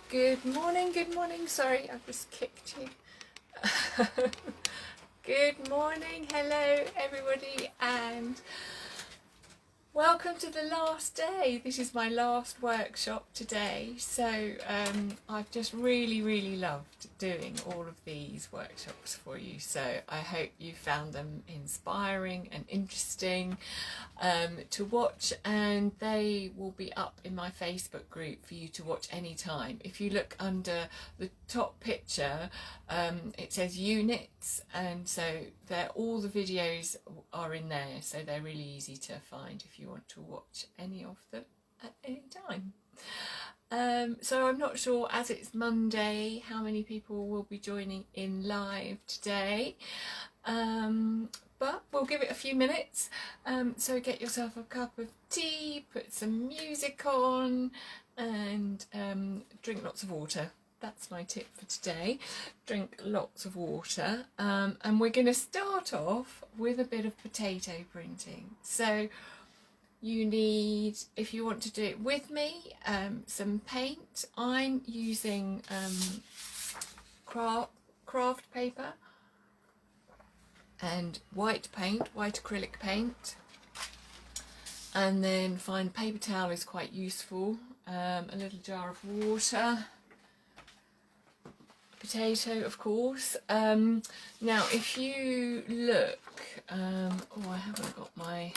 Good morning, sorry, I've just kicked you. Good morning, hello everybody, and welcome to the last day. This is my last workshop today, so I've just really loved doing all of these workshops for you, so I hope you found them inspiring and interesting to watch, and they will be up in my Facebook group for you to watch anytime. If you look under the top picture, it says units, and so all the videos are in there, so they're really easy to find if you want to watch any of them at any time. So I'm not sure, as it's Monday, how many people will be joining in live today, but we'll give it a few minutes. So get yourself a cup of tea, put some music on, and drink lots of water. That's my tip for today. Drink lots of water, and we're going to start off with a bit of potato printing. So you need, if you want to do it with me, some paint. I'm using craft paper and white paint, white acrylic paint, and then fine paper towel is quite useful, a little jar of water, potato of course. Now if you look, oh, I haven't got my,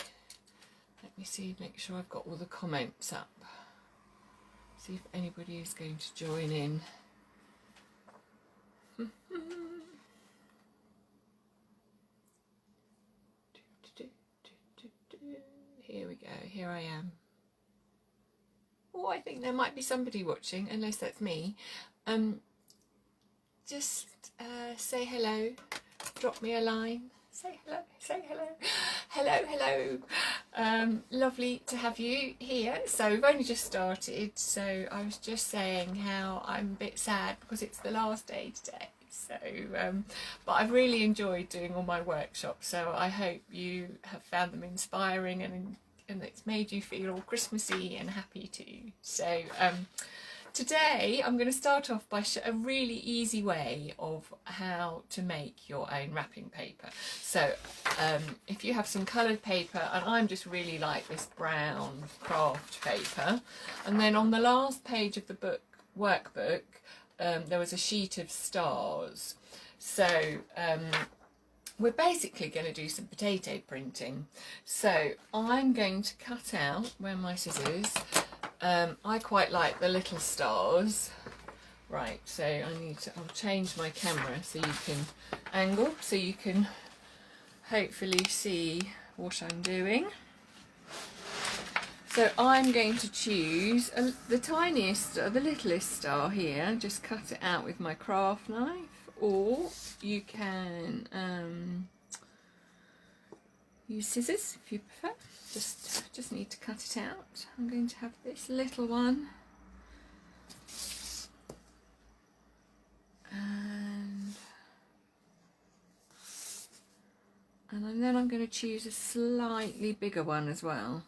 let me see, make sure I've got all the comments up, see if anybody is going to join in. Here we go, here I am. Oh, I think there might be somebody watching, unless that's me. Just say hello, drop me a line, say hello. Lovely to have you here. So we've only just started, so I was just saying how I'm a bit sad because it's the last day today. So, but I've really enjoyed doing all my workshops, so I hope you have found them inspiring and it's made you feel all Christmassy and happy too. So today I'm going to start off by a really easy way of how to make your own wrapping paper. So if you have some coloured paper, and I'm just really like this brown craft paper, and then on the last page of the workbook there was a sheet of stars. So we're basically going to do some potato printing. So I'm going to cut out, where are my scissors, I quite like the little stars. Right, so I'll change my camera so you can angle, so you can hopefully see what I'm doing. So I'm going to choose the tiniest, the littlest star here, just cut it out with my craft knife, or you can use scissors if you prefer. Just need to cut it out. I'm going to have this little one, and then I'm going to choose a slightly bigger one as well.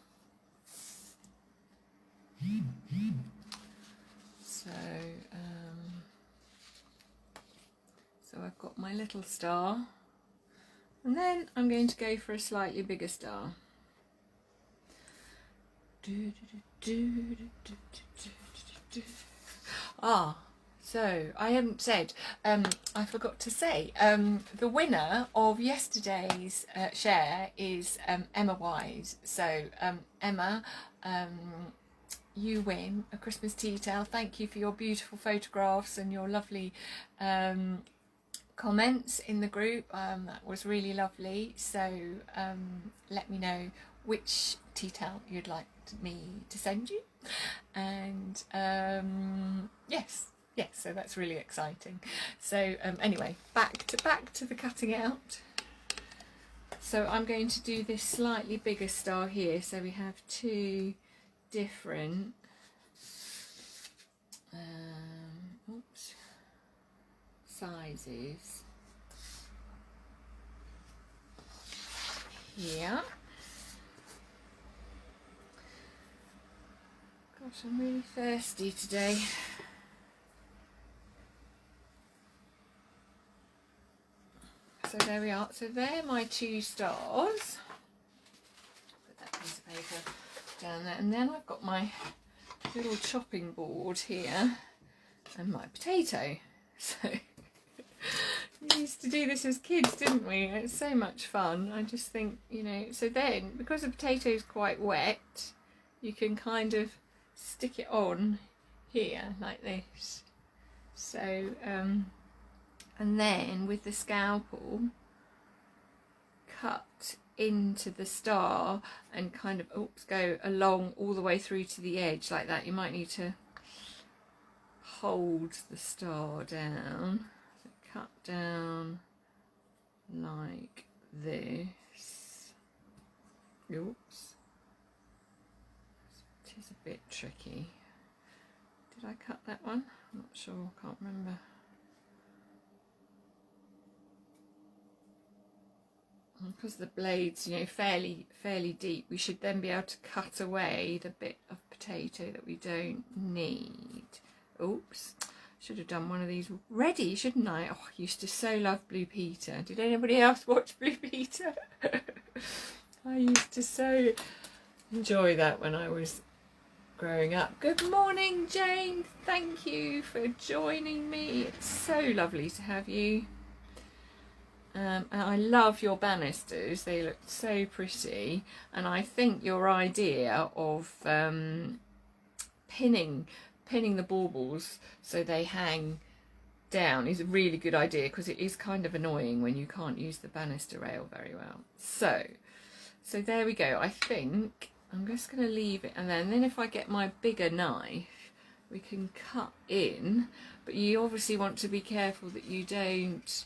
So I've got my little star, and then I'm going to go for a slightly bigger star. So I hadn't said, I forgot to say, the winner of yesterday's share is Emma Wise. So Emma, you win a Christmas tea towel. Thank you for your beautiful photographs and your lovely comments in the group. That was really lovely. So let me know which tea towel you'd like me to send you, and yes, so that's really exciting. So anyway, back to the cutting out. So I'm going to do this slightly bigger star here, so we have two different sizes here. Gosh, I'm really thirsty today. So there we are. So they're my 2 stars. Put that piece of paper down there. And then I've got my little chopping board here and my potato. So we used to do this as kids, didn't we? It's so much fun. I just think, you know, so then because the potato is quite wet, you can kind of stick it on here like this. So and then with the scalpel cut into the star and kind of go along all the way through to the edge like that. You might need to hold the star down, so cut down like this. Oops, it is a bit tricky. Did I cut that one? I'm not sure, can't remember. Because the blade's, you know, fairly deep, we should then be able to cut away the bit of potato that we don't need. Oops, should have done one of these ready, shouldn't I? Oh, I used to so love Blue Peter. Did anybody else watch Blue Peter? I used to so enjoy that when I was growing up. Good morning, Jane. Thank you for joining me. It's so lovely to have you. And I love your banisters, they look so pretty, and I think your idea of pinning the baubles so they hang down is a really good idea, because it is kind of annoying when you can't use the banister rail very well. So there we go. I think I'm just going to leave it, and then if I get my bigger knife we can cut in, but you obviously want to be careful that you don't.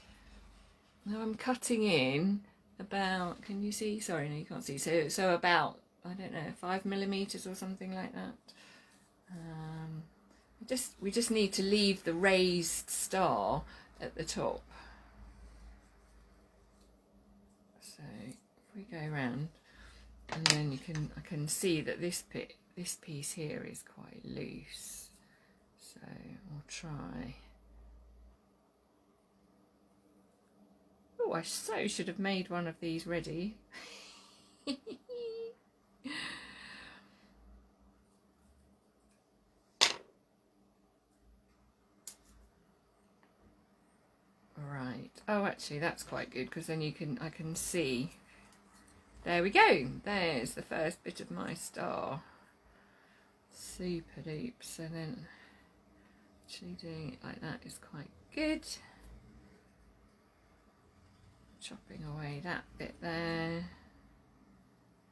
Now I'm cutting in about, can you see? Sorry, no, you can't see. So about, I don't know, 5mm or something like that. We just need to leave the raised star at the top. So if we go around, and then I can see that this piece here is quite loose. So I'll try. Oh, I so should have made one of these ready. Right. Oh, actually, that's quite good, because then I can see. There we go. There's the first bit of my star. Super duper. So then, actually doing it like that is quite good. Chopping away that bit there.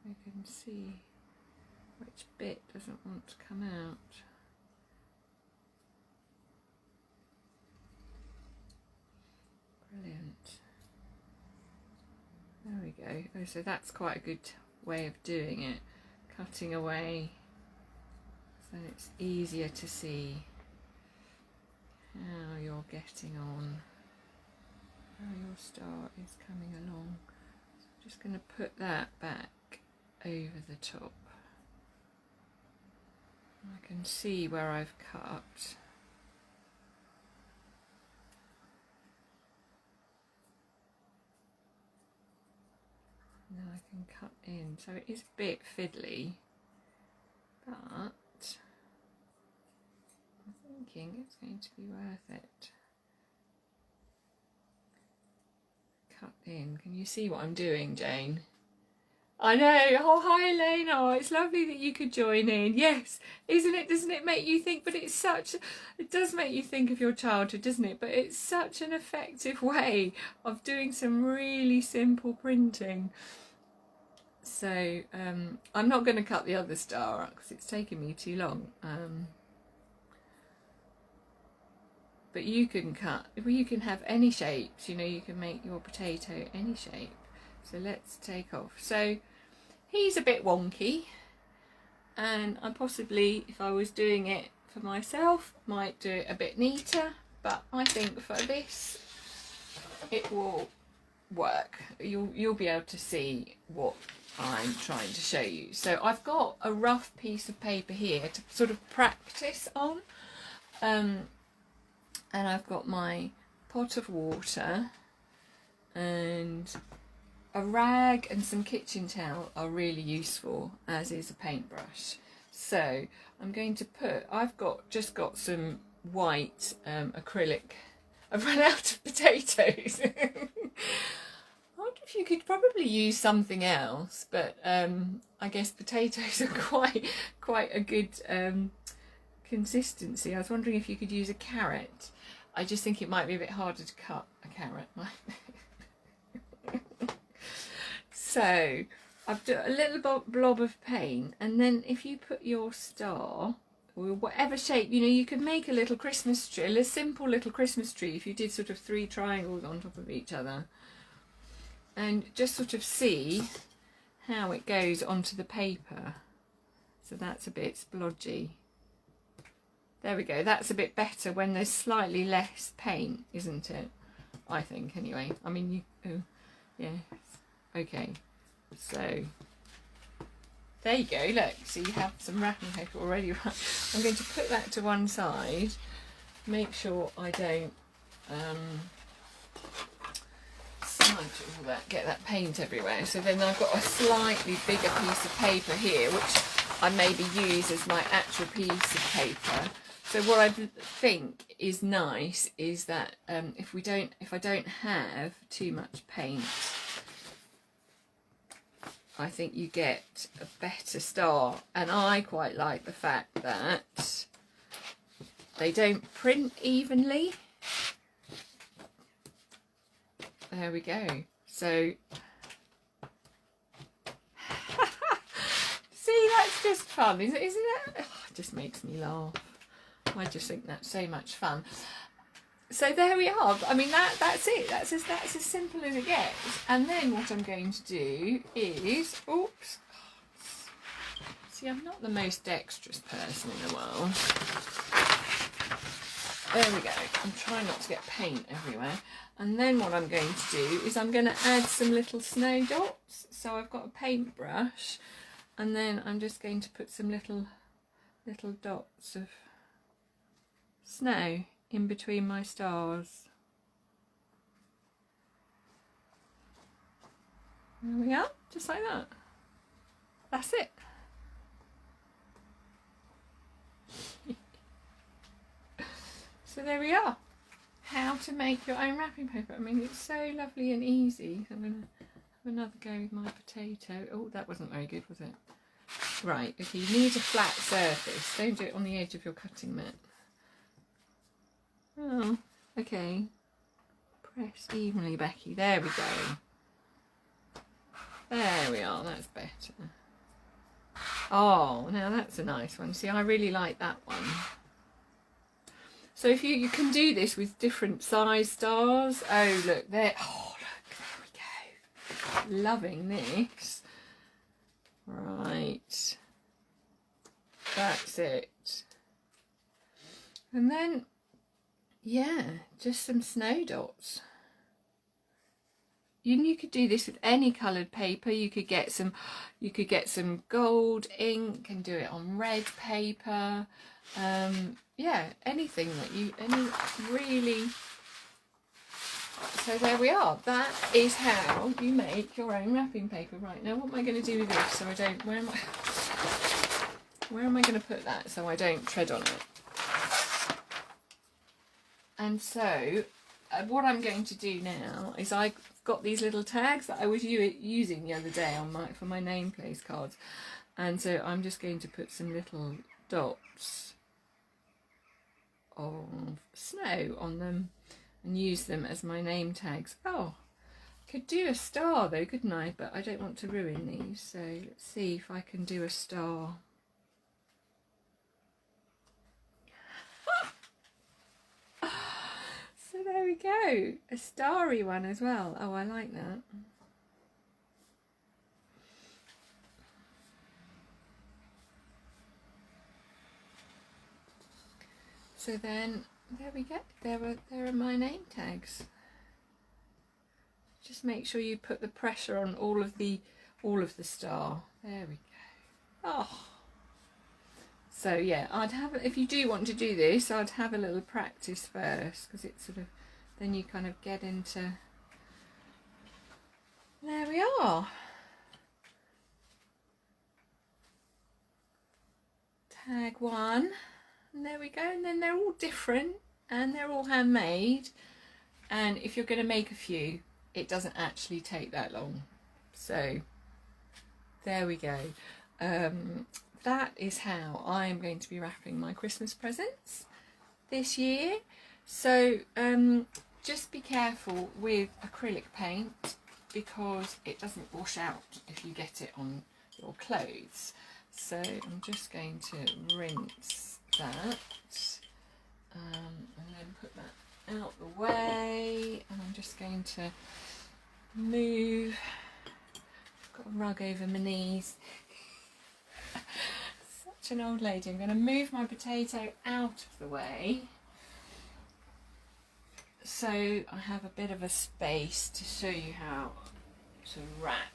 I can see which bit doesn't want to come out. Brilliant. There we go. Oh, so that's quite a good way of doing it. Cutting away so it's easier to see how you're getting on. How your star is coming along. So I'm just going to put that back over the top. I can see where I've cut. And then I can cut in. So it is a bit fiddly, but I'm thinking it's going to be worth it. Cut in. Can you see what I'm doing, Jane? I know. Oh, hi, Elaine. Oh, it's lovely that you could join in. Yes, isn't it? Doesn't it make you think? But it does make you think of your childhood, doesn't it? But it's such an effective way of doing some really simple printing. So I'm not going to cut the other star up because it's taken me too long. But you can cut, you can have any shapes, you know, you can make your potato any shape. So let's take off. So he's a bit wonky, and I possibly, if I was doing it for myself, might do it a bit neater, but I think for this it will work. You'll be able to see what I'm trying to show you. So I've got a rough piece of paper here to sort of practice on. And I've got my pot of water, and a rag and some kitchen towel are really useful, as is a paintbrush. So I'm going to put, just got some white acrylic. I've run out of potatoes. I wonder if you could probably use something else, but I guess potatoes are quite a good consistency. I was wondering if you could use a carrot. I just think it might be a bit harder to cut a carrot. So I've done a little blob of paint, and then if you put your star, or whatever shape, you know, you could make a little Christmas tree, a simple little Christmas tree if you did sort of 3 triangles on top of each other, and just sort of see how it goes onto the paper. So that's a bit splodgy. There we go, that's a bit better when there's slightly less paint, isn't it? I think, anyway. I mean, yeah, okay. So there you go, look, so you have some wrapping paper already. I'm going to put that to one side, make sure I don't smudge all that, get that paint everywhere. So then I've got a slightly bigger piece of paper here, which I maybe use as my actual piece of paper. So what I think is nice is that if I don't have too much paint, I think you get a better star. And I quite like the fact that they don't print evenly. There we go. So see, that's just fun, isn't it? Oh, it just makes me laugh. I just think that's so much fun. So there we are. I mean, that's it. That's as simple as it gets. And then what I'm going to do is, oops. See, I'm not the most dexterous person in the world. There we go. I'm trying not to get paint everywhere. And then what I'm going to do is I'm going to add some little snow dots. So I've got a paintbrush, and then I'm just going to put some little dots of snow in between my stars. There we are, just like that. That's it. So there we are. How to make your own wrapping paper. I mean, it's so lovely and easy. I'm going to have another go with my potato. Oh, that wasn't very good, was it? Right, okay, you need a flat surface. Don't do it on the edge of your cutting mat. Oh, okay. Press evenly, Becky. There we go. There we are, that's better. Oh, now that's a nice one. See, I really like that one. So if you can do this with different size stars. Oh, look, there. Oh, look, there we go. Loving this. Right. That's it. And then, yeah, just some snow dots. You could do this with any coloured paper. You could get some gold ink and do it on red paper. Yeah, anything that really. So there we are. That is how you make your own wrapping paper. Right, now what am I going to do with this so I don't, where am I going to put that so I don't tread on it? And so what I'm going to do now is I've got these little tags that I was using the other day for my nameplate cards, and so I'm just going to put some little dots of snow on them and use them as my name tags. Oh, I could do a star though, couldn't I? But I don't want to ruin these, so let's see if I can do a star. So there we go, a starry one as well. Oh, I like that. So then there we go. There are my name tags. Just make sure you put the pressure on all of the star. There we go. Oh. So yeah, if you do want to do this, I'd have a little practice first, because it's sort of, then you kind of get into there we are. Tag one, and there we go. And then they're all different and they're all handmade, and if you're going to make a few, it doesn't actually take that long. So there we go. That is how I am going to be wrapping my Christmas presents this year. So just be careful with acrylic paint because it doesn't wash out if you get it on your clothes. So I'm just going to rinse that and then put that out the way, and I'm just going to move. I've got a rug over my knees. Such an old lady. I'm going to move my potato out of the way so I have a bit of a space to show you how to wrap,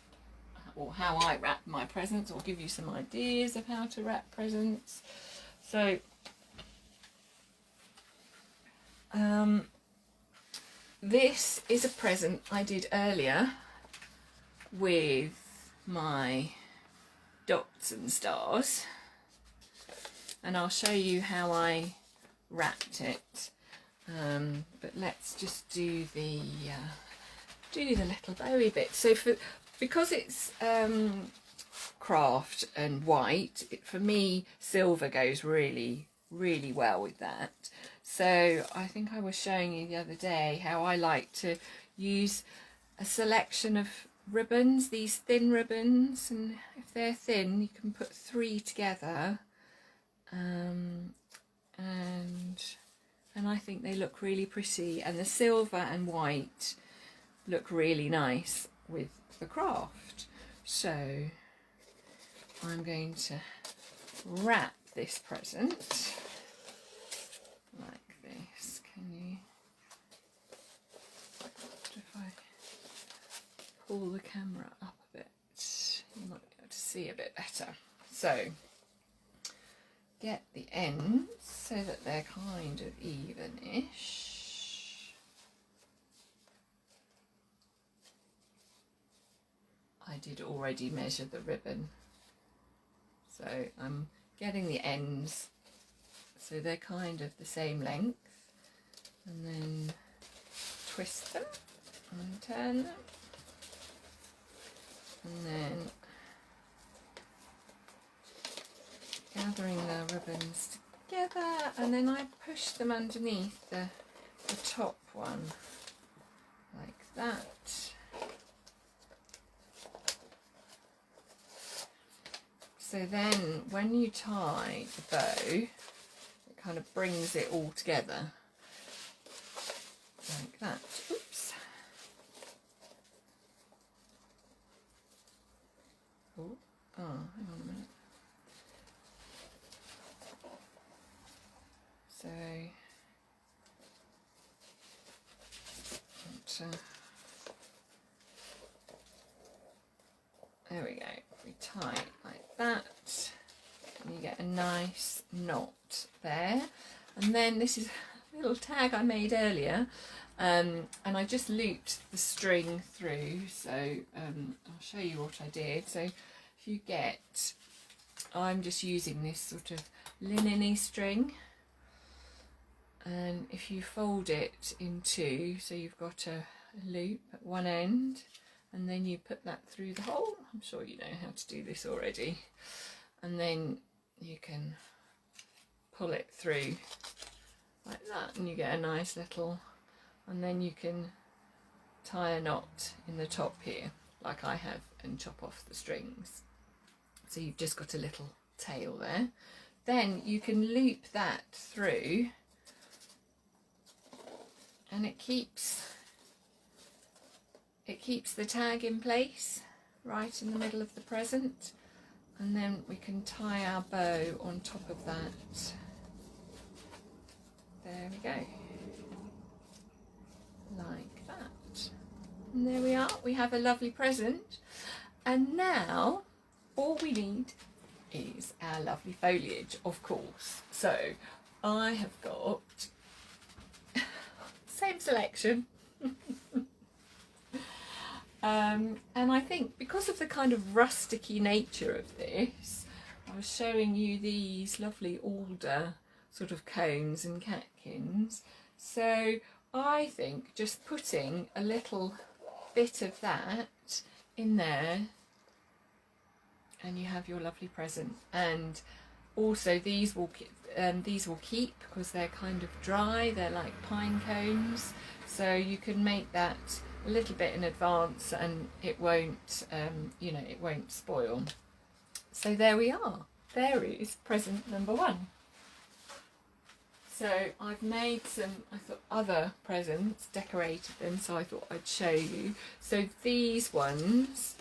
or how I wrap my presents, or give you some ideas of how to wrap presents. So this is a present I did earlier with my dots and stars, and I'll show you how I wrapped it. But let's just do the little bowy bit. So because it's craft and white, for me silver goes really well with that. So I think I was showing you the other day how I like to use a selection of ribbons, these thin ribbons, and if they're thin you can put 3 together, and I think they look really pretty, and the silver and white look really nice with the craft. So I'm going to wrap this present like this. Can you, if I pull the camera up a bit, you might be able to see a bit better. So get the ends so that they're kind of even-ish. I did already measure the ribbon, so I'm getting the ends so they're kind of the same length, and then twist them and turn them, and then gathering the ribbons together, and then I push them underneath the top one like that. So then when you tie the bow, it kind of brings it all together like that. Oops. Oh, hang on a minute. So there we go. We tie it like that, and you get a nice knot there. And then this is a little tag I made earlier, and I just looped the string through. So I'll show you what I did. So if you get, I'm just using this sort of linen-y string, and if you fold it in 2, so you've got a loop at one end, and then you put that through the hole. I'm sure you know how to do this already. And then you can pull it through like that, and you get a nice little, and then you can tie a knot in the top here like I have and chop off the strings. So you've just got a little tail there. Then you can loop that through, and it keeps the tag in place right in the middle of the present, and then we can tie our bow on top of that. There we go, like that. And there we are, we have a lovely present. And now all we need is our lovely foliage, of course. So I have got same selection And I think because of the kind of rusticy nature of this, I was showing you these lovely alder sort of cones and catkins. So I think just putting a little bit of that in there, and you have your lovely present. And also these will keep because they're kind of dry, they're like pine cones, so you can make that a little bit in advance and it won't you know, it won't spoil. So there we are, there is present number one. So I've made some, I thought, other presents, decorated them, so I thought I'd show you. So these ones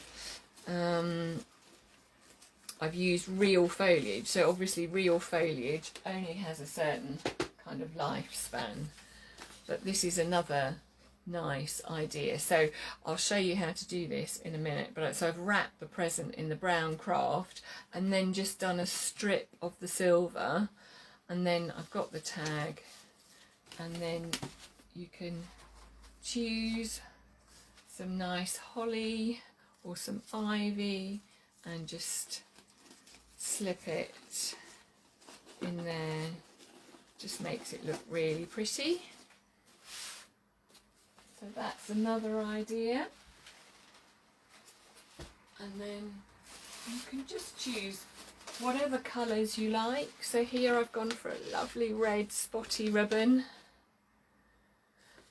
I've used real foliage, so obviously real foliage only has a certain kind of lifespan, but this is another nice idea. So I'll show you how to do this in a minute. But so I've wrapped the present in the brown craft and then just done a strip of the silver, and then I've got the tag, and then you can choose some nice holly or some ivy and just slip it in there. Just makes it look really pretty. So that's another idea. And then you can just choose whatever colours you like. So here I've gone for a lovely red spotty ribbon.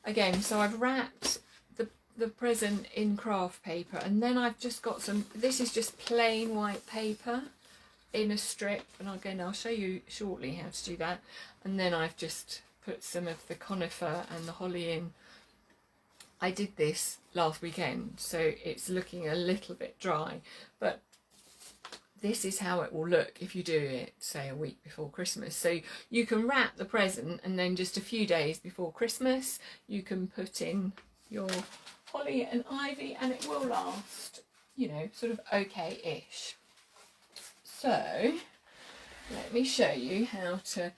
Again, so I've wrapped the present in craft paper, and then I've just got some, this is just plain white paper in a strip, and again I'll show you shortly how to do that. And then I've just put some of the conifer and the holly in. I did this last weekend, so it's looking a little bit dry, but this is how it will look if you do it, say, a week before Christmas. So you can wrap the present, and then just a few days before Christmas you can put in your holly and ivy, and it will last, you know, sort of okay-ish. So let me show you how to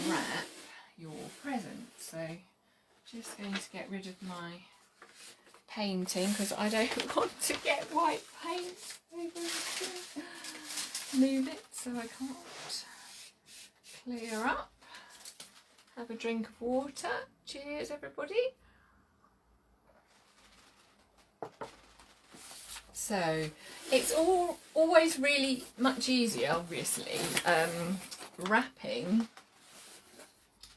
wrap your present. So just going to get rid of my painting because I don't want to get white paint over it. Move it so I can't. Clear up. Have a drink of water. Cheers, everybody. So it's always really much easier, obviously, wrapping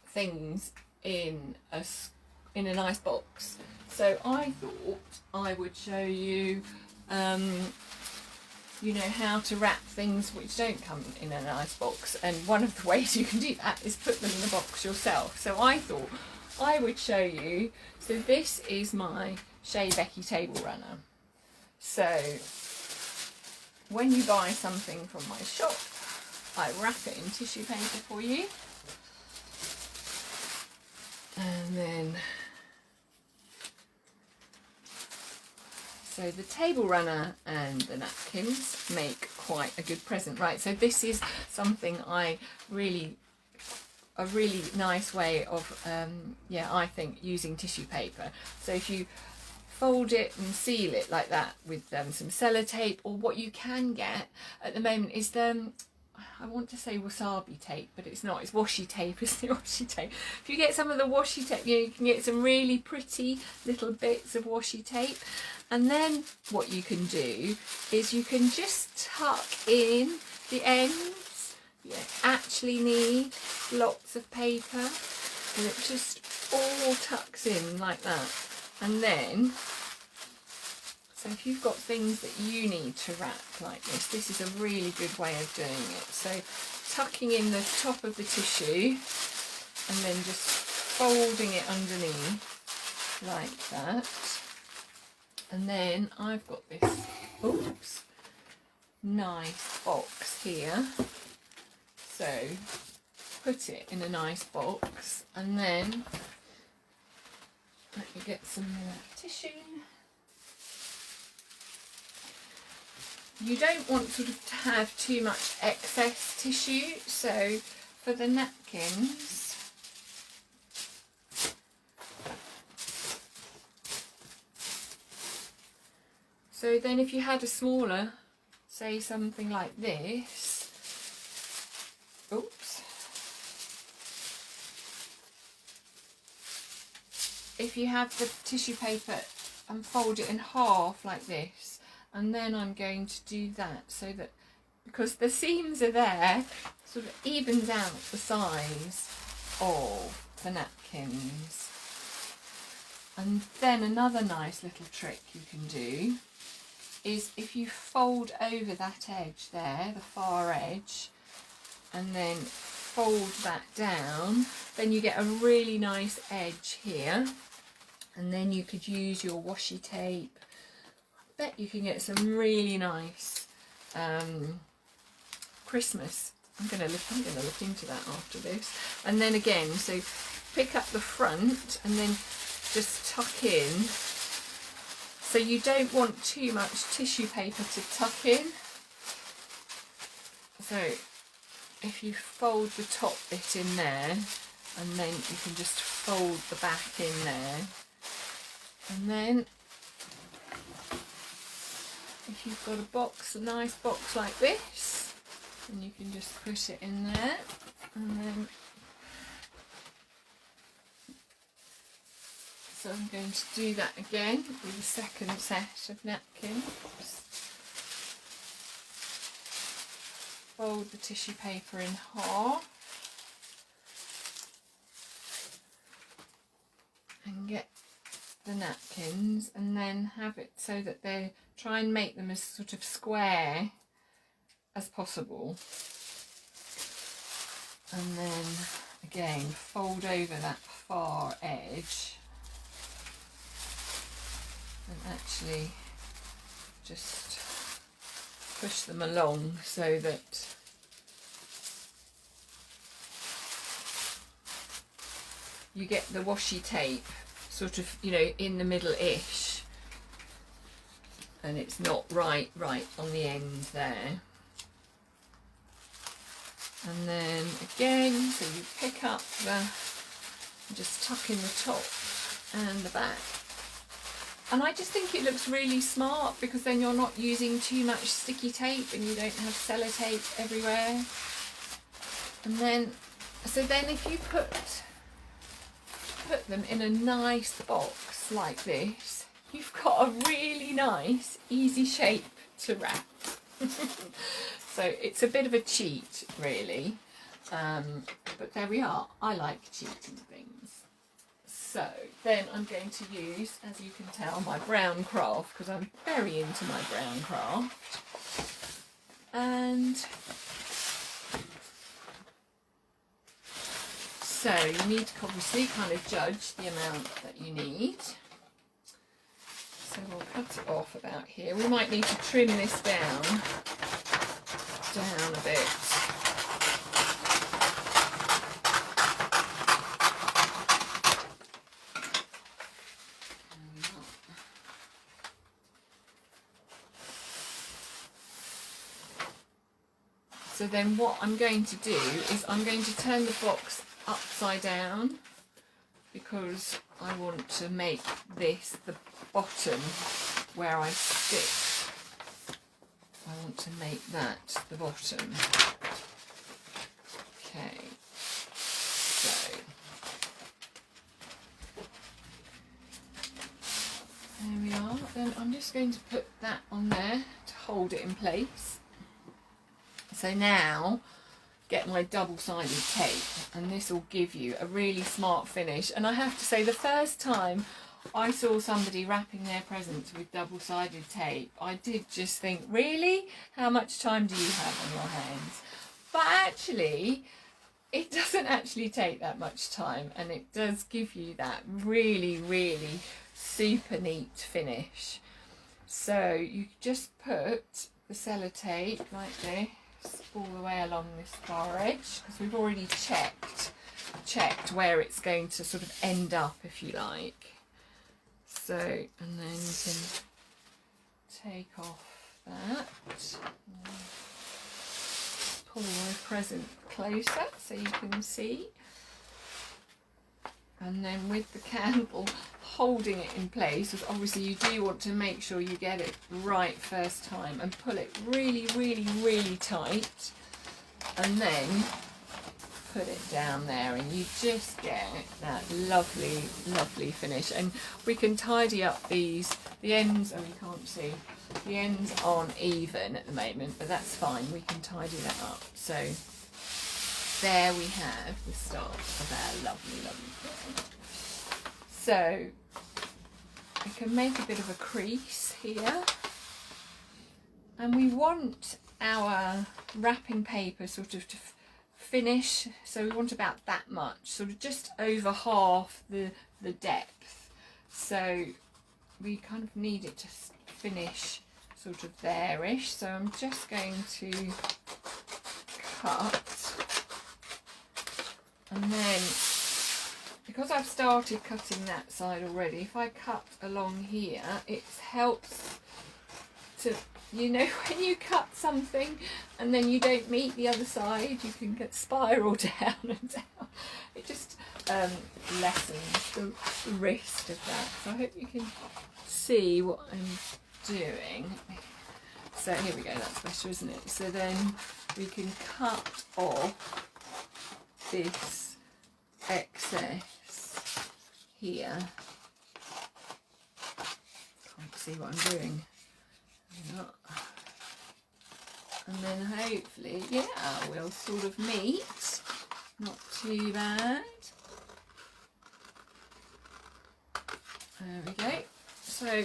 things in a nice box. So I thought I would show you, you know, how to wrap things which don't come in a nice box. And one of the ways you can do that is put them in the box yourself. So I thought I would show you. So this is my Shea Becky table runner. So when you buy something from my shop, I wrap it in tissue paper for you. And then, so the table runner and the napkins make quite a good present, right? So this is something a really nice way of, yeah, I think, using tissue paper. So if you fold it and seal it like that with some sellotape, or what you can get at the moment is I want to say wasabi tape, but it's not, it's washi tape. It's the washi tape. If you get some of the washi tape, you can get some really pretty little bits of washi tape. And then what you can do is you can just tuck in the ends. You actually need lots of paper, and it just all tucks in like that. And then, so if you've got things that you need to wrap like this is a really good way of doing it. So tucking in the top of the tissue and then just folding it underneath like that. And then I've got this, oops, nice box here. So put it in a nice box, and then let me get some more tissue. You don't want sort of to have too much excess tissue, so for the napkins, So then if you had a smaller, say something like this, oops, if you have the tissue paper and fold it in half like this, and then I'm going to do that so that, because the seams are there, sort of evens out the size of the napkins. And then another nice little trick you can do is if you fold over that edge there, the far edge, and then fold that down, then you get a really nice edge here. And then you could use your washi tape. I bet you can get some really nice Christmas. I'm gonna look into that after this. And then again, so pick up the front and then just tuck in. So you don't want too much tissue paper to tuck in. So if you fold the top bit in there, and then you can just fold the back in there. And then if you've got a box, a nice box like this, and you can just put it in there, and then so I'm going to do that again with the second set of napkins. Fold the tissue paper in half and get the napkins, and then have it so that they try and make them as sort of square as possible, and then again fold over that far edge and actually just push them along so that you get the washi tape sort of, you know, in the middle-ish, and it's not right on the end there. And then again, so you pick up the, just tuck in the top and the back. And I just think it looks really smart because then you're not using too much sticky tape and you don't have sellotape everywhere. And then, so then if you put them in a nice box like this, you've got a really nice, easy shape to wrap. So it's a bit of a cheat, really. But there we are. I like cheating things. So then I'm going to use, as you can tell, my brown craft, because I'm very into my brown craft. And so you need to obviously kind of judge the amount that you need. So we'll cut it off about here. We might need to trim this down a bit. So then what I'm going to do is I'm going to turn the box upside down because I want to make this the bottom where I stick. I want to make that the bottom. Okay, so there we are. Then I'm just going to put that on there to hold it in place. So now get my double-sided tape, and this will give you a really smart finish. And I have to say, the first time I saw somebody wrapping their presents with double-sided tape, I did just think, really? How much time do you have on your hands? But actually, it doesn't actually take that much time, and it does give you that really, really super neat finish. So you just put the sellotape like this all the way along this far edge, because we've already checked where it's going to sort of end up, if you like. So, and then you can take off that, pull my present closer so you can see. and then with the candle holding it in place, because obviously you do want to make sure you get it right first time, and pull it really, really, really tight, and then put it down there, and you just get that lovely, lovely finish. And we can tidy up the ends, and we can't see, the ends aren't even at the moment, but that's fine, we can tidy that up. So there we have the start of our lovely, lovely present. So I can make a bit of a crease here, and we want our wrapping paper sort of to finish, so we want about that much, sort of just over half the depth, so we kind of need it to finish sort of there-ish. So I'm just going to cut, and then because I've started cutting that side already, if I cut along here, it helps to, you know, when you cut something and then you don't meet the other side, you can get spiral down and down. It just lessens the risk of that. So I hope you can see what I'm doing. So here we go, that's better, isn't it? So then we can cut off this excess here. Can't see what I'm doing. And then hopefully, yeah, we'll sort of meet. Not too bad. There we go. So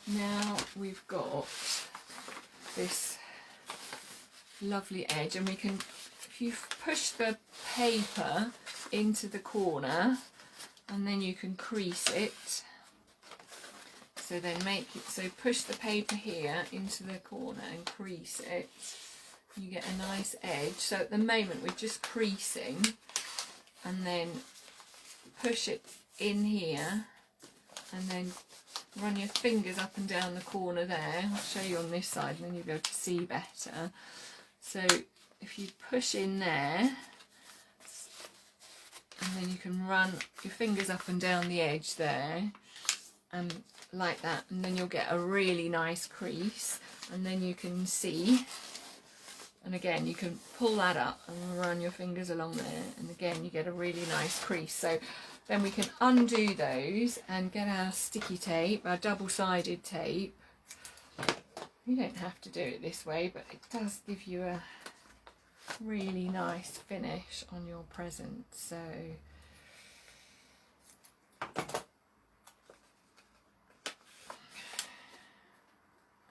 now we've got this lovely edge, and we can, if you push the paper into the corner, and then you can crease it. So then make it, so push the paper here into the corner and crease it. You get a nice edge. So at the moment we're just creasing, and then push it in here, and then run your fingers up and down the corner there. I'll show you on this side, and then you'll be able to see better. So if you push in there, and then you can run your fingers up and down the edge there, and like that, and then you'll get a really nice crease, and then you can see, and again you can pull that up and run your fingers along there, and again you get a really nice crease. So then we can undo those and get our sticky tape, our double-sided tape. You don't have to do it this way, but it does give you a really nice finish on your present. So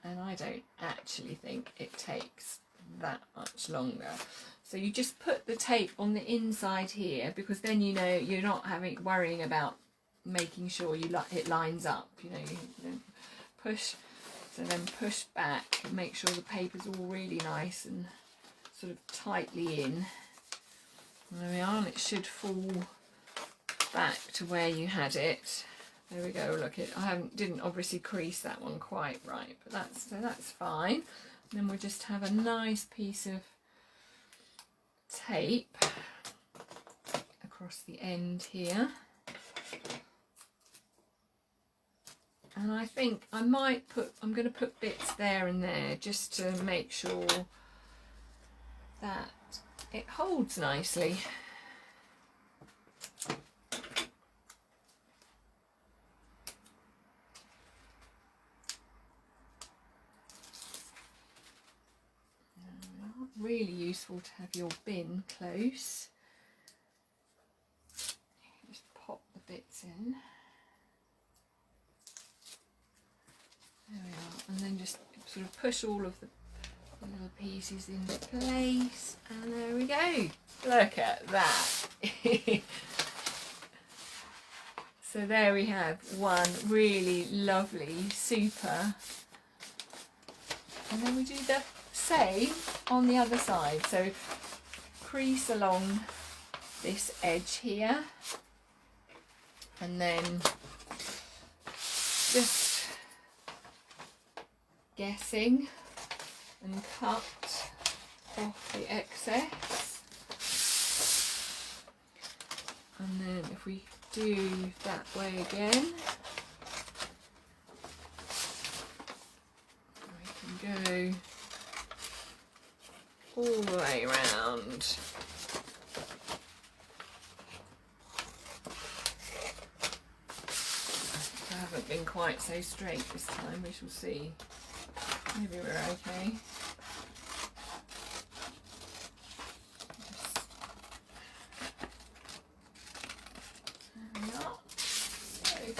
and I don't actually think it takes that much longer. So you just put the tape on the inside here, because then you know you're not worrying about making sure it lines up. You know, you push, so then push back and make sure the paper's all really nice and sort of tightly in. There we are, and it should fall back to where you had it. There we go. Look, didn't obviously crease that one quite right, but that's fine. And then we'll just have a nice piece of tape across the end here, and I think I'm going to put bits there and there just to make sure that it holds nicely. Really useful to have your bin close. Just pop the bits in. There we are, and then just sort of push all of the little pieces into place, and there we go. Look at that. So there we have one really lovely, super, and then we do the same on the other side. So crease along this edge here, and then just guessing and cut off the excess if we do that way again, we can go all the way around. I haven't been quite so straight this time, we shall see. Maybe we're okay. There we are. So, it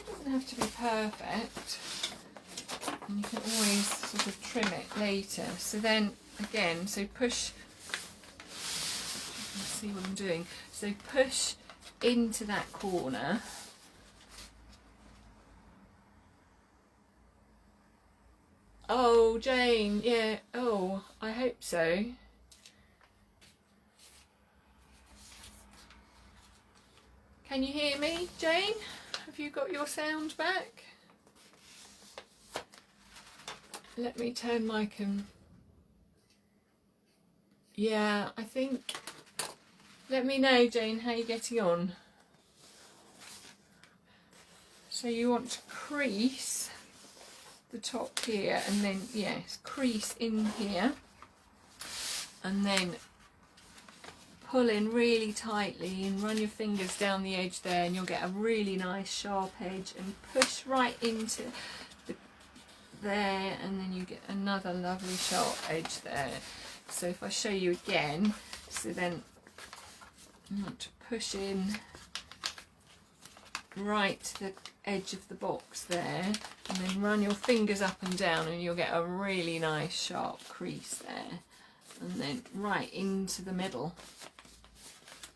doesn't have to be perfect, and you can always sort of trim it later. So then again, so push, you can see what I'm doing, so push into that corner. Oh, Jane, yeah, oh, I hope so. Can you hear me, Jane? Have you got your sound back? Let me turn my yeah, I think, let me know, Jane, how you're getting on. So you want to crease the top here, and then, yes, crease in here, and then pull in really tightly and run your fingers down the edge there, and you'll get a really nice sharp edge, and push right into there, and then you get another lovely sharp edge there. So if I show you again, so then you want to push in right to the edge of the box there, and then run your fingers up and down, and you'll get a really nice sharp crease there, and then right into the middle.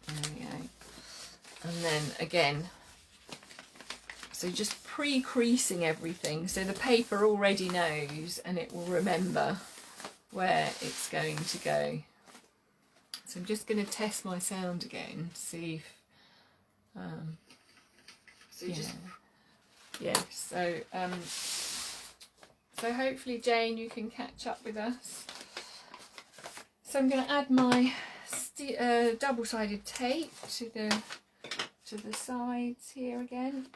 There we go. And then again, so just pre-creasing everything so the paper already knows and it will remember where it's going to go. So I'm just going to test my sound again to see if so yeah. So hopefully, Jane, you can catch up with us. So I'm going to add my double-sided tape to the sides here again.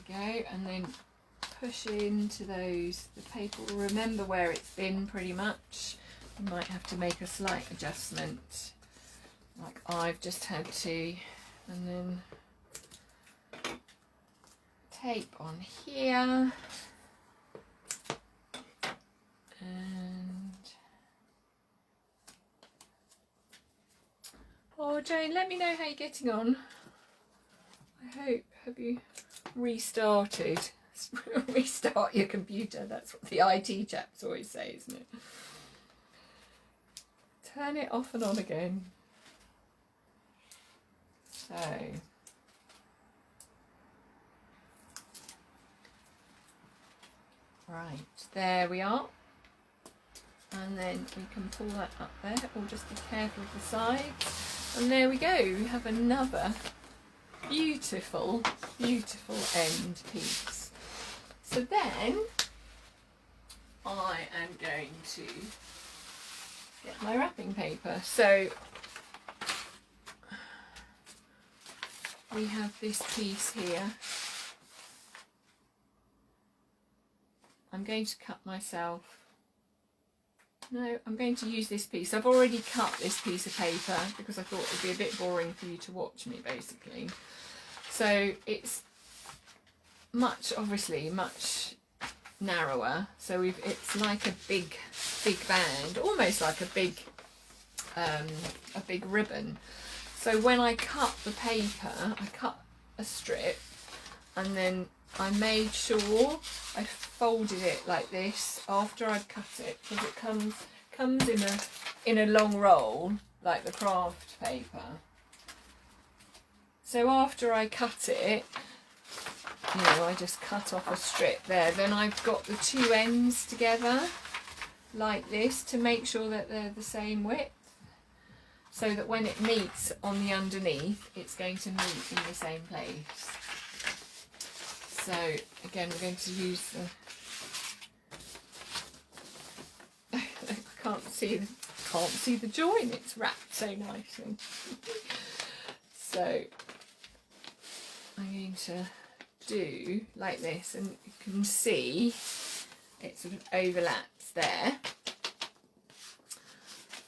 Go, and then push into those. The paper will remember where it's been pretty much. You might have to make a slight adjustment like I've just had to, and then tape on here, and oh, Jane, let me know how you're getting on. I hope, have you restarted? Restart your computer, that's what the IT chaps always say, isn't it? Turn it off and on again. So right, there we are, and then we can pull that up there, or just be careful of the sides, and there we go, we have another beautiful, beautiful end piece. So then I am going to get my wrapping paper. So we have this piece here. I'm going to cut myself. No, I'm going to use this piece. I've already cut this piece of paper because I thought it would be a bit boring for you to watch me, basically. So it's obviously much narrower. So it's like a big band, almost like a big ribbon. So when I cut the paper, I cut a strip, and then I made sure I folded it like this after I'd cut it, because it comes in a long roll like the craft paper. So after I cut it, you know, I just cut off a strip there. Then I've got the two ends together like this to make sure that they're the same width. so that when it meets on the underneath, it's going to meet in the same place. So again, we're going to use the I can't see the join, it's wrapped so nicely. So I'm going to do like this, and you can see it sort of overlaps there.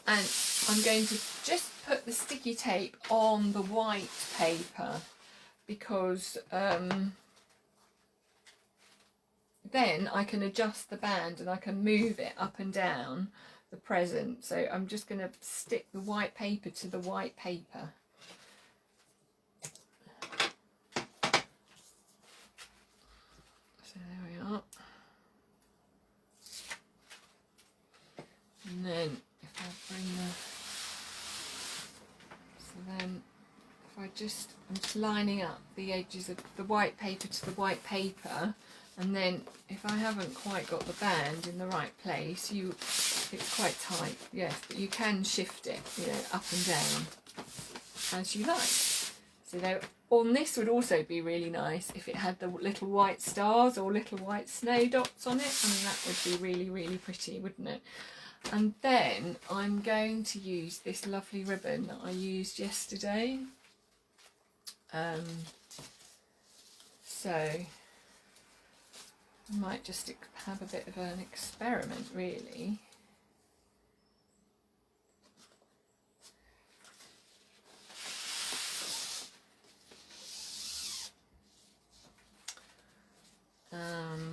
And I'm going to just put the sticky tape on the white paper, because then I can adjust the band and I can move it up and down the present. So I'm just going to stick the white paper to the white paper. So there we are. And then if I bring I'm just lining up the edges of the white paper to the white paper, and then if I haven't quite got the band in the right place, it's quite tight, yes, but you can shift it, up and down as you like. So on this would also be really nice if it had the little white stars or little white snow dots on it. I mean, that would be really, really pretty, wouldn't it? And then I'm going to use this lovely ribbon that I used yesterday. So I might just have a bit of an experiment, really.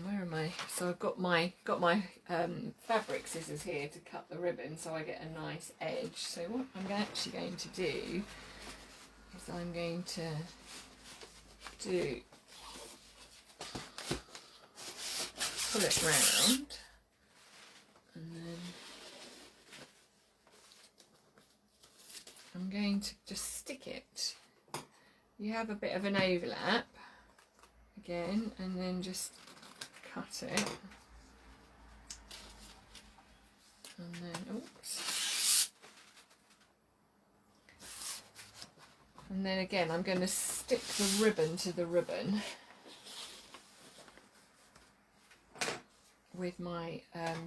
Where am I? So I've got my fabric scissors here to cut the ribbon, so I get a nice edge. So what I'm actually going to do is I'm going to pull it round, and then I'm going to just stick it. You have a bit of an overlap again, and then just cut it, and then oops, and then again I'm going to stick the ribbon to the ribbon with my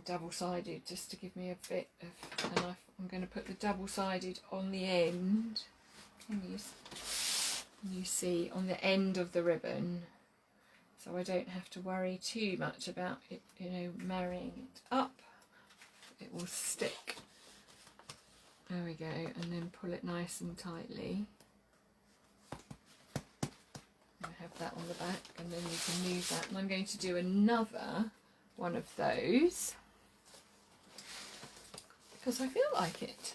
double-sided, just to give me a bit of, and I'm going to put the double-sided on the end. Can you see on the end of the ribbon, so I don't have to worry too much about it, marrying it up. It will stick. There we go, and then pull it nice and tightly. I have that on the back, and then you can move that. And I'm going to do another one of those because I feel like it.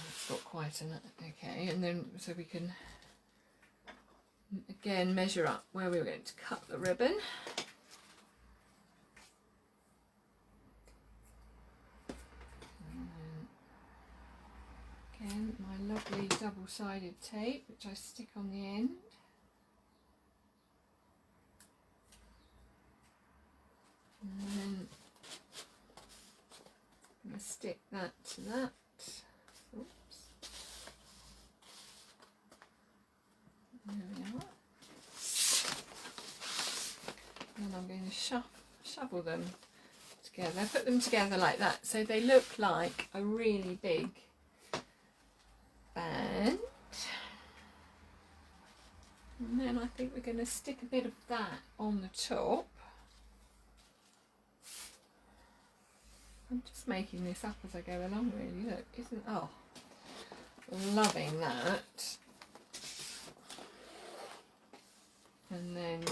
It's got quite an, okay, and then so we can again measure up where we're going to cut the ribbon. And then, again, my lovely double-sided tape, which I stick on the end. And then I'm going to stick that to that. Oops. There we are. And then I'm going to shovel them together, put them together like that, so they look like a really big band. And then I think we're going to stick a bit of that on the top. I'm just making this up as I go along, really. Look, loving that. And then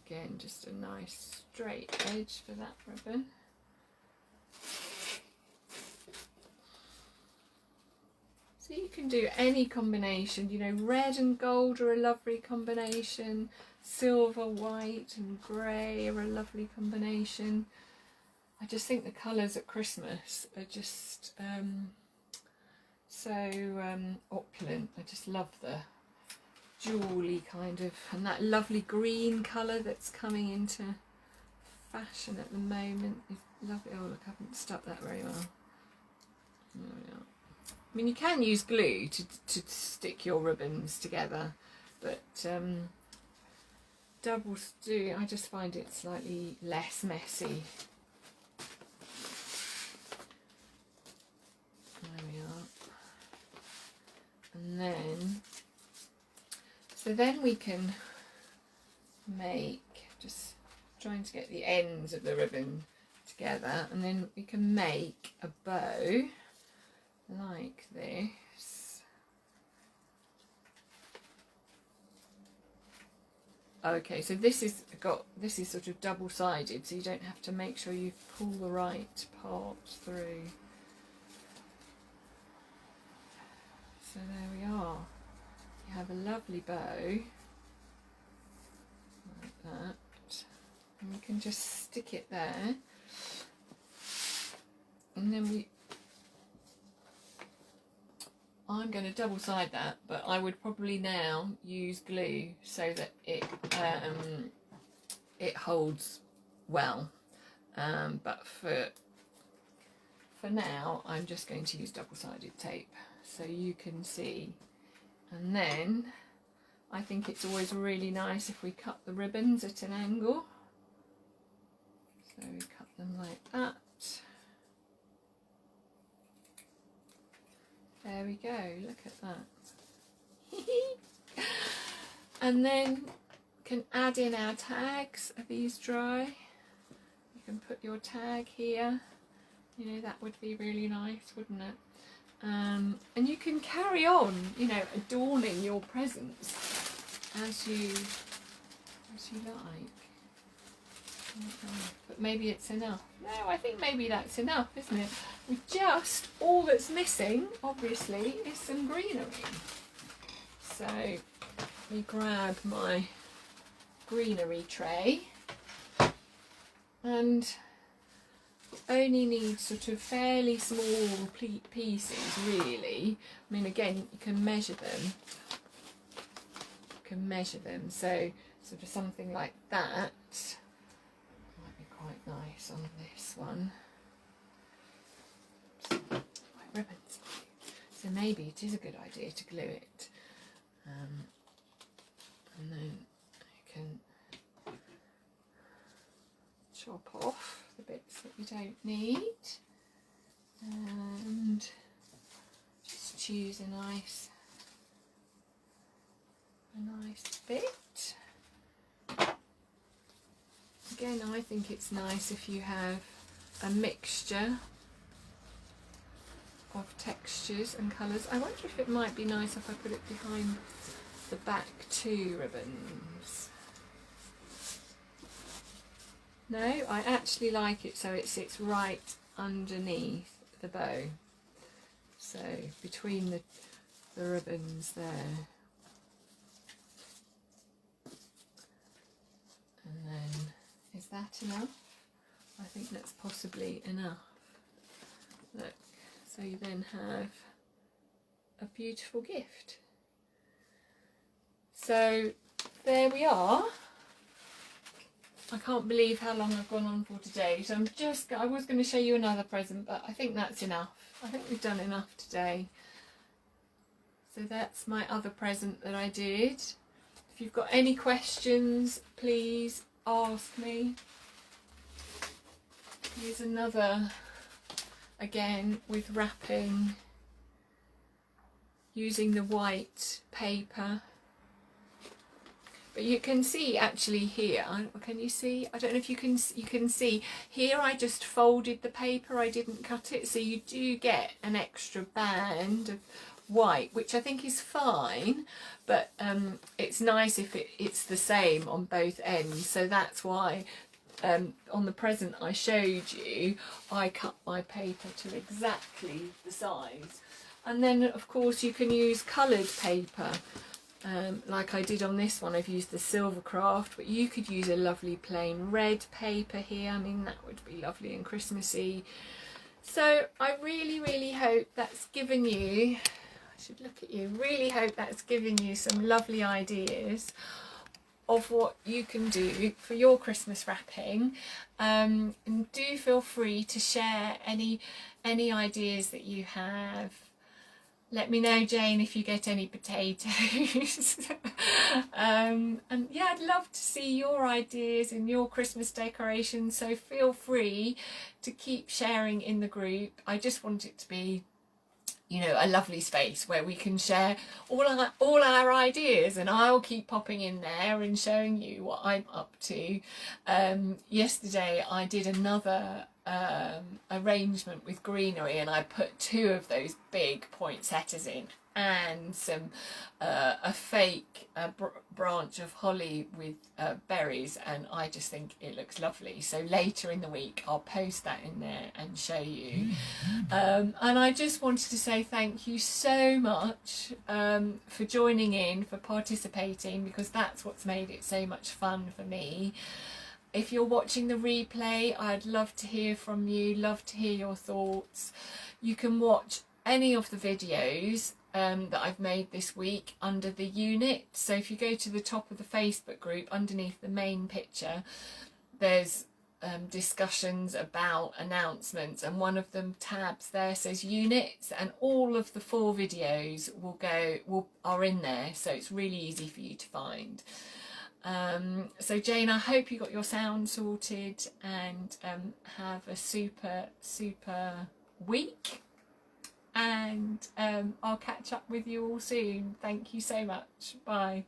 again, just a nice straight edge for that ribbon. So you can do any combination, red and gold are a lovely combination, silver, white and grey are a lovely combination. I just think the colours at Christmas are just so opulent. I just love the jewelly kind of, and that lovely green colour that's coming into fashion at the moment. It's lovely. Oh look, I haven't stuck that very well. There we are. I mean, you can use glue to stick your ribbons together, but doubles do, I just find it slightly less messy. There we are. And then, so then we can make, just trying to get the ends of the ribbon together, and then we can make a bow like this. Okay, so this is sort of double-sided, so you don't have to make sure you pull the right part through. So there we are. You have a lovely bow like that, and we can just stick it there, and then I'm going to double side that, but I would probably now use glue so that it holds well. But for now, I'm just going to use double-sided tape so you can see. And then I think it's always really nice if we cut the ribbons at an angle. So we cut them like that. There we go, look at that. And then can add in our tags. Are these dry? You can put your tag here. You know, that would be really nice, wouldn't it? And you can carry on, you know, adorning your presents as you like. But maybe it's enough. No, I think maybe that's enough, isn't it? Just all that's missing, obviously, is some greenery. So let me grab my greenery tray, and only need sort of fairly small pieces, really. I mean, again, you can measure them. So sort of something like that might be quite nice on this one. My ribbons. So maybe it is a good idea to glue it, and then you can chop off the bits that you don't need, and just choose a nice bit. Again, I think it's nice if you have a mixture of textures and colours. I wonder if it might be nice if I put it behind the back two ribbons. No, I actually like it so it sits right underneath the bow. So between the ribbons there. And then, is that enough? I think that's possibly enough. Look, so you then have a beautiful gift. So there we are. I can't believe how long I've gone on for today. So I was going to show you another present, but I think that's enough. I think we've done enough today. So that's my other present that I did. If you've got any questions, please ask me. Here's another, again with wrapping, using the white paper. But you can see actually here, can you see? I don't know if you can see. Here I just folded the paper, I didn't cut it, so you do get an extra band of white, which I think is fine, but it's nice if it's the same on both ends. So that's why on the present I showed you, I cut my paper to exactly the size. And then of course you can use coloured paper. Like I did on this one, I've used the Silvercraft, but you could use a lovely plain red paper here. I mean, that would be lovely and Christmassy. So I really hope that's given you, I should look at you, really hope that's given you some lovely ideas of what you can do for your Christmas wrapping, and do feel free to share any ideas that you have. Let me know, Jane, if you get any potatoes. And yeah, I'd love to see your ideas and your Christmas decorations, so feel free to keep sharing in the group. I just want it to be, you know, a lovely space where we can share all our ideas, and I'll keep popping in there and showing you what I'm up to. Yesterday I did another arrangement with greenery, and I put 2 of those big poinsettias in and some a fake branch of holly with berries, and I just think it looks lovely. So later in the week I'll post that in there and show you. And I just wanted to say thank you so much for joining in, for participating, because that's what's made it so much fun for me. If you're watching the replay, I'd love to hear from you, love to hear your thoughts. You can watch any of the videos that I've made this week under the unit. So if you go to the top of the Facebook group, underneath the main picture, there's discussions about announcements, and one of them tabs there says units, and all of the 4 videos are in there, so it's really easy for you to find. So Jane, I hope you got your sound sorted, and have a super week, and I'll catch up with you all soon. Thank you so much. Bye.